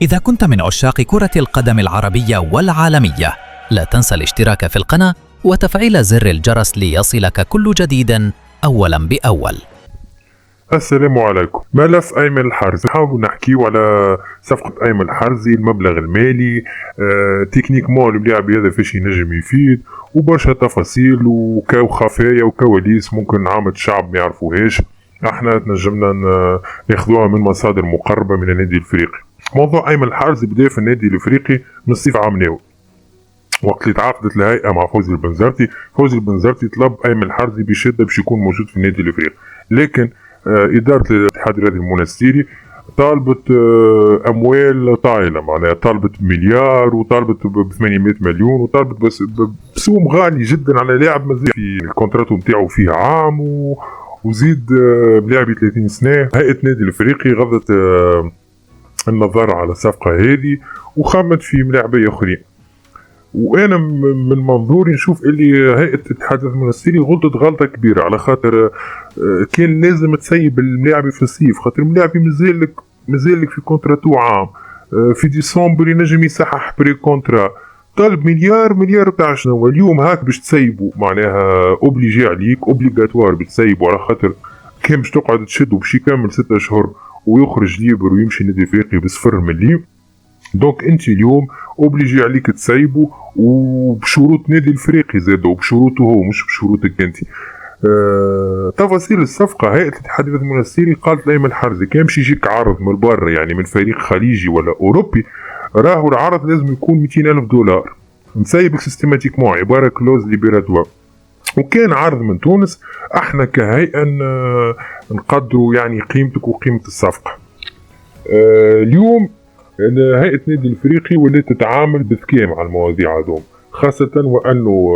إذا كنت من عشاق كرة القدم العربية والعالمية، لا تنسى الاشتراك في القناة وتفعيل زر الجرس ليصلك كل جديد أولا بأول. السلام عليكم. ملف أيمن الحرزي، نحاول نحكيو على صفقة أيمن الحرزي، المبلغ المالي، تكنيك مول اللاعب هذا فاش ينجم يفيد، وبرشا تفاصيل وخفايا وكواليس ممكن عامة الشعب ما يعرفوهاش. احنا تنجمنا ناخذوها من مصادر مقربة من النادي الافريقي. موضوع أيمن الحرزي بدا في النادي الافريقي من صيف عام ناوي، وقت اللي تعاقدت الهيئة مع فوزي البنزرتي. فوزي البنزرتي طلب أيمن الحرزي بشدة باش يكون موجود في النادي الافريقي، لكن إدارة الاتحاد الرياضي المونستيري طالبت أموال طائلة، معناها طالبت مليار وطالبت ب 800 مليون وطالبت بسوم غالي جدا على لاعب مازال في الكونترات نتاعو فيه عام وزيد لاعب 30 سنة. هيئة النادي الافريقي غضت النظر على الصفقة هذه وخمت في ملاعبية اخرين، وانا من منظوري نشوف اللي هيئه الاتحاد المونستيري غلطت غلطه كبيره، على خاطر كان لازم تسيب الملاعبي في الصيف، خاطر الملاعبي مازالك في كونتراتو عام، في ديسمبر ينجم يصحح بري كونترا. طالب مليار بتاع شنو اليوم هاك باش تسيبه، معناها اوبليجي عليك، اوبليغاتوار باش تسيبه، على خاطر كان باش تقعد تشد باش يكمل 6 اشهر ويخرج ليبر ويمشي النادي الافريقي بصفر مليم. دونك انت اليوم اوبليجي عليك تسيبه وبشروط نادي الافريقي زاد، وبشروطه هو مش بشروطك انت. تفاصيل الصفقه، هيئه الاتحاد المونستيري قالت لايمن الحرزي كان باش يجيك عرض من برا، يعني من فريق خليجي ولا اوروبي، راهو العرض لازم يكون 200,000 دولار نسيبك سيستماتيكمون، عباره كلوز ليبيراتوار. وكان عرض من تونس، احنا كهيئه نقدروا يعني قيمتك وقيمه الصفقه. اليوم هيئة النادي الافريقي ولات تتعامل بذكاء مع المواضيع هذوم، خاصة وانه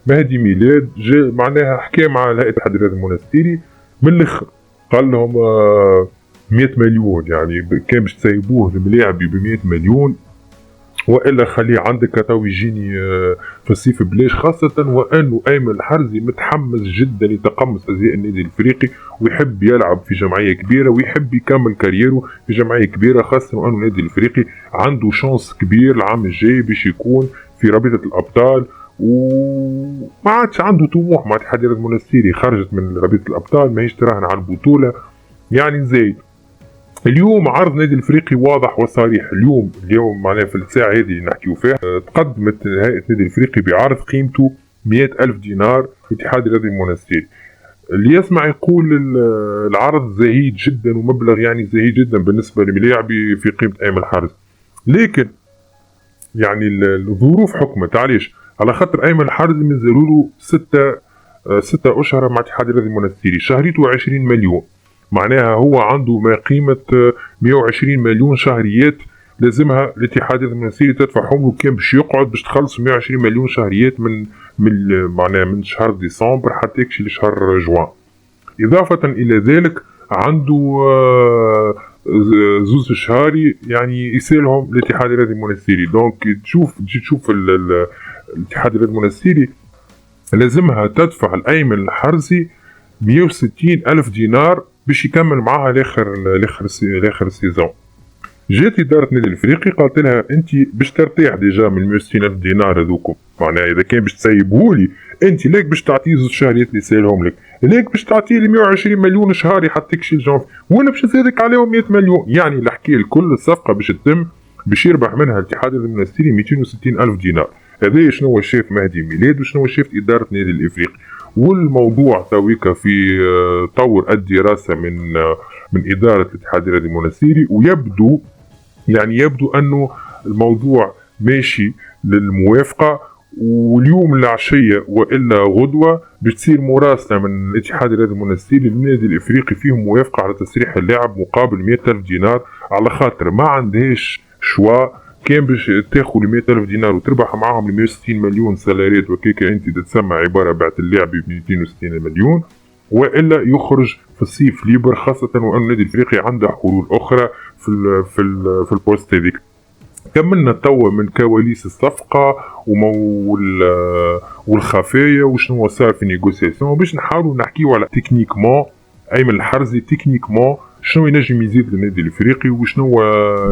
مهدي ميلاد جا معناها حكى مع هيئة الاتحاد الرياضي المونستيري من الاخر، قال لهم 100 مليون، يعني كان باش تسيبوه الملاعبي ب 100 مليون والا خليه عندك تو يجيني في الصيف بلاش، خاصة وانه ايمن الحرزي متحمس جدا يتقمص ازياء النادي الافريقي ويحب يلعب في جمعية كبيرة ويحب يكمل كاريره في جمعية كبيرة، خاصة وانه النادي الافريقي عنده شانس كبير العام الجاي باش يكون في رابطة الابطال، وما عادش عنده طموح مع الاتحاد الرياضي المونستيري، خرجت من رابطة الابطال ماهيش تراهن على البطولة يعني زايد. اليوم عرض النادي الافريقي واضح وصريح. اليوم معناها في الساعه هذه اللي نحكيو فيها تقدمت هيئه النادي الافريقي بعرض قيمته 100,000 دينار للاتحاد الرياضي المونستيري. اللي يسمع يقول العرض زهيد جدا ومبلغ يعني زهيد جدا بالنسبه للاعبي في قيمه ايمن الحرزي، لكن يعني الظروف حكمت. علاش؟ على خاطر ايمن الحرزي مازالوا له 6 اشهر مع الاتحاد الرياضي المونستيري، شهريته 20 مليون، معناها هو عنده ما قيمة 120 مليون شهريات لازمها الاتحاد المونستيري تدفعهم له، كان باش يقعد باش تخلص 120 مليون شهريات معناها من شهر ديسمبر حتى يكشي لشهر جوان. إضافة إلى ذلك عنده زوز شهري يعني يسالهم الاتحاد الرياضي المونستيري. دونك تشوف الاتحاد الرياضي المونستيري لازمها تدفع الأيمن الحرزي 160,000 دينار باش يكمل معاها لاخر السيزون. جات إدارة النادي الافريقي قالت لها انت باش ترتاح ديجا من 160,000 دينار هذوكم، معناها اذا كان باش تسيبهولي انت ليك باش تعطيه زوج شهريات اللي سالهم لك، ليك باش تعطيه لي 120 مليون شهري حتى تكشي الجونف، وانا باش نزيدك عليهم 100 مليون. يعني الحكايه الكل الصفقه باش تتم باش يربح منها الاتحاد المونستيري 260,000 دينار. هذا شنو شاف مهدي ميلاد وشنو شافت إدارة النادي الافريقي، والموضوع تويكا في طور الدراسة من إدارة الاتحاد الرياضي المونستيري، ويبدو أنه الموضوع ماشي للموافقة. واليوم العشية وإلا غدوة بتصير مراسلة من الاتحاد الرياضي المونستيري للنادي الإفريقي فيهم موافقة على تسريح اللاعب مقابل 100,000 دينار، على خاطر ما عندهاش شوا، كان باش تاخذ 100,000 دينار وتربح معاهم 160 مليون سالاريات وكيكا انت تتسمى عباره بعت اللاعب ب 260 مليون، والا يخرج في الصيف ليبر، خاصه وان النادي الافريقي عنده حلول اخرى في البوست هذيك. كملنا توا من كواليس الصفقه والخفايا وشنو صار في النيغوسياسيون، باش نحاولوا نحكيو على تكنيكمون ايمن الحرزي، تكنيكمون شنو ينجم يزيد للنادي الافريقي وشنو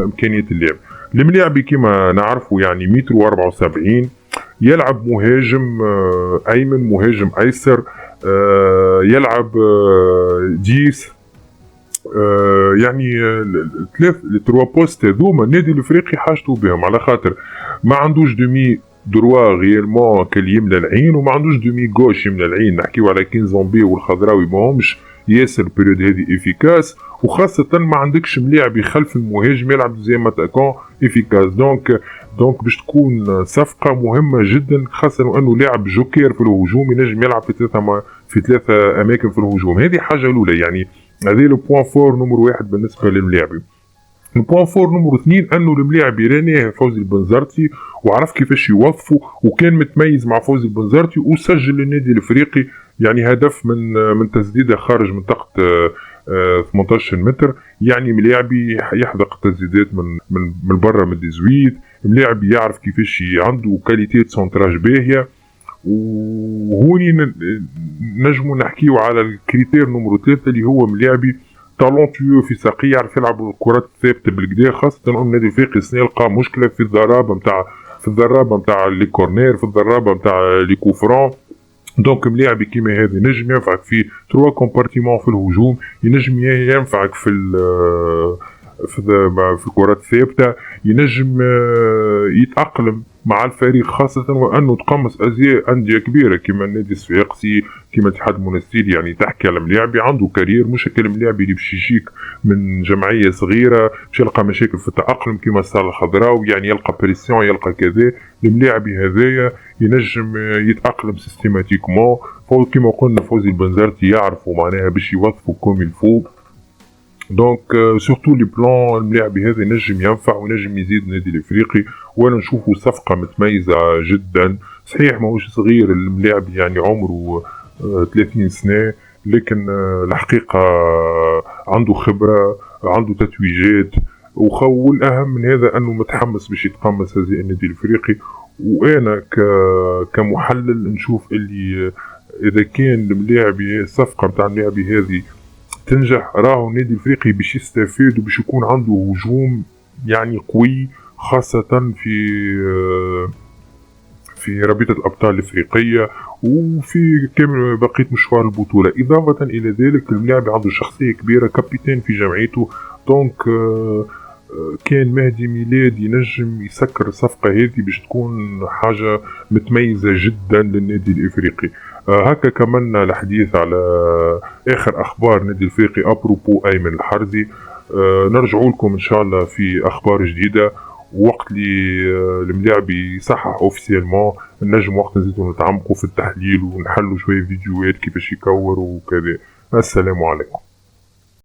امكانيات اللعب. الملاعبي كما نعرفوا يعني 174 يلعب مهاجم أيمن، مهاجم أيسر، يلعب 10. يعني التروا بوست هذوما النادي الافريقي حاجته بهم، على خاطر ما عندوش دومي دروا غيرمون كل يملى العين، وما عندوش دومي غوش يملى العين. نحكيو على كينزومبي والخضراوي ما همش ياسر البريود هذه افيكاس، وخاصة ما عندكش ملاعب خلف المهاجم يلعب زي ما تاكون افيكاس. دونك باش تكون صفقة مهمة جدا، خاصة وانه لاعب جوكير في الهجوم ينجم يلعب في ثلاثة اماكن في الهجوم. هذه حاجة الاولى، يعني هذه لو بوان فور نمر 1 بالنسبة للملاعبي. البوان فور نمر 2 انه الملاعبي رانيه فوزي البنزرتي، وعرف كيفاش يوظفه، وكان متميز مع فوزي البنزرتي، وسجل للنادي الافريقي يعني هدف من تسديده خارج منطقه 18 متر. يعني ملاعبي يحذق التسديدات من برا من 18. ملاعبي يعرف كيفاش عنده كاليتي سونتراج باهيه. وهوني نجمو نحكيو على الكريتير نمرو 3 اللي هو ملاعبي تالونتيو في ساقيه، يعرف يلعب الكرات الثابته بالكدا، خاصه انه النادي الافريقي سنلقى مشكله في الضرابه نتاع لي كورنير، في الضرابه نتاع لي كوفرون. دونك ملاعبي كيما هذا نجم ينفعك في 3 كومبارتيمون في الهجوم، ينجم ينفعك في الكرات الثابته، ينجم يتاقلم مع الفريق، خاصة وأنه تقمص أندية كبيرة كما النادي الصفاقسي، كما الاتحاد المنستيري. يعني تحكي على ملاعبي عنده كارير، مش هكا الملاعبي اللي باش يجيك من جمعية صغيرة باش يلقى مشاكل في التأقلم كما صار الخضراوي، يعني يلقى بريسيون يلقى كذا. الملاعبي هذايا ينجم يتأقلم سيستيماتيكمون، كما قلنا فوزي البنزرتي يعرفوا معناها باش يوظفوا كوم الفو. دونك سورتو لي بلان الملاعبي هذا نجم ينفع ونجم يزيد النادي الافريقي، وانا نشوفه صفقه متميزه جدا. صحيح ماهوش صغير الملاعب، يعني عمره 30 سنه، لكن الحقيقه عنده خبره، عنده تتويجات، والاهم من هذا انه متحمس باش يتقمص هذه النادي الافريقي. وانا كمحلل نشوف اللي اذا كان الملاعبي الصفقه نتاع الملاعبي هذه تنجح، راهو النادي الافريقي باش يستفاد وباش يكون عنده هجوم يعني قوي، خاصة في رابطة الأبطال الإفريقية وفي كامل بقية مشوار البطولة. إضافة إلى ذلك الملاعب عنده شخصية كبيرة، كابيتان في جمعيته. دونك كان مهدي ميلاد ينجم يسكر الصفقة هذه باش تكون حاجة متميزة جدا للنادي الإفريقي. هكا كملنا الحديث على آخر أخبار النادي الإفريقي أبروبو أيمن الحرزي. نرجعوا لكم إن شاء الله في أخبار جديدة، وقت اللي الملاعب يصحح اوفيسيلمون نجم وقت نزيدو نتعمقوا في التحليل ونحلوا شوية فيديوهات كيفاش يكوروا وكذا. السلام عليكم.